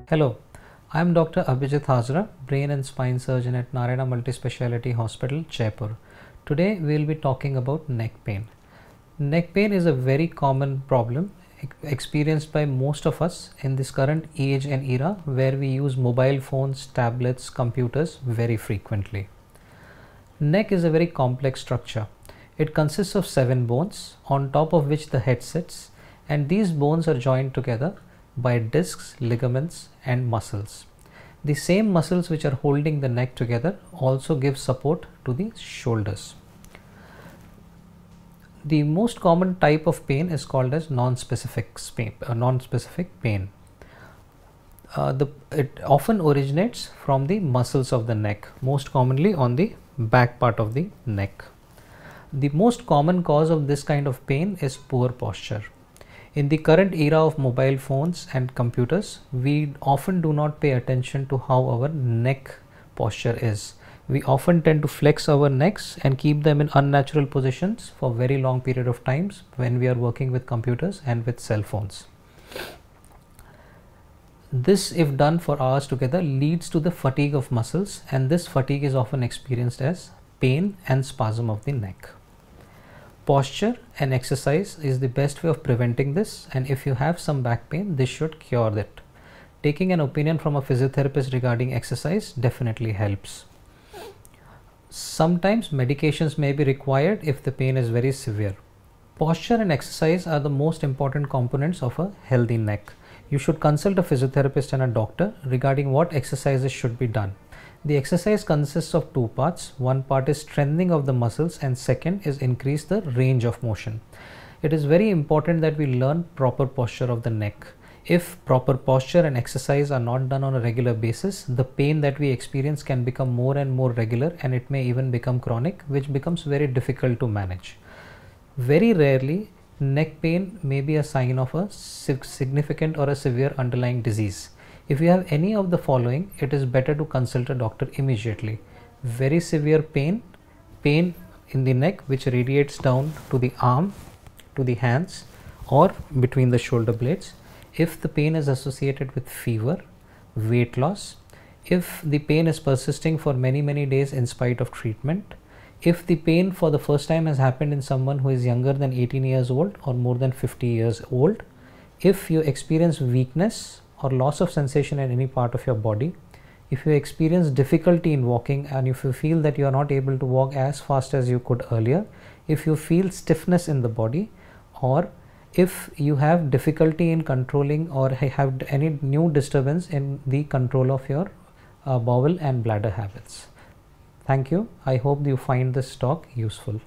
Hello, I am Dr. Abhijit Hazra, Brain and Spine Surgeon at Narayana Multispeciality Hospital, Jaipur. Today we will be talking about neck pain. Neck pain is a very common problem experienced by most of us in this current age and era where we use mobile phones, tablets, computers very frequently. Neck is a very complex structure. It consists of 7 bones on top of which the head sits, and these bones are joined together by discs, ligaments and muscles. The same muscles which are holding the neck together also give support to the shoulders. The most common type of pain is called as non-specific pain. It often originates from the muscles of the neck, most commonly on the back part of the neck. The most common cause of this kind of pain is poor posture. In the current era of mobile phones and computers, we often do not pay attention to how our neck posture is. We often tend to flex our necks and keep them in unnatural positions for very long period of times when we are working with computers and with cell phones. This, if done for hours together, leads to the fatigue of muscles, and this fatigue is often experienced as pain and spasm of the neck. Posture and exercise is the best way of preventing this, and if you have some back pain, this should cure it. Taking an opinion from a physiotherapist regarding exercise definitely helps. Sometimes medications may be required if the pain is very severe. Posture and exercise are the most important components of a healthy neck. You should consult a physiotherapist and a doctor regarding what exercises should be done. The exercise consists of 2 parts. One part is strengthening of the muscles and second is increase the range of motion. It is very important that we learn proper posture of the neck. If proper posture and exercise are not done on a regular basis, the pain that we experience can become more and more regular, and it may even become chronic, which becomes very difficult to manage. Very rarely, neck pain may be a sign of a significant or a severe underlying disease. If you have any of the following, it is better to consult a doctor immediately. Very severe pain in the neck which radiates down to the arm, to the hands or between the shoulder blades. If the pain is associated with fever, weight loss, if the pain is persisting for many days in spite of treatment, if the pain for the first time has happened in someone who is younger than 18 years old or more than 50 years old, if you experience weakness or loss of sensation in any part of your body, if you experience difficulty in walking and if you feel that you are not able to walk as fast as you could earlier, if you feel stiffness in the body, or if you have difficulty in controlling or have any new disturbance in the control of your bowel and bladder habits. Thank you. I hope you find this talk useful.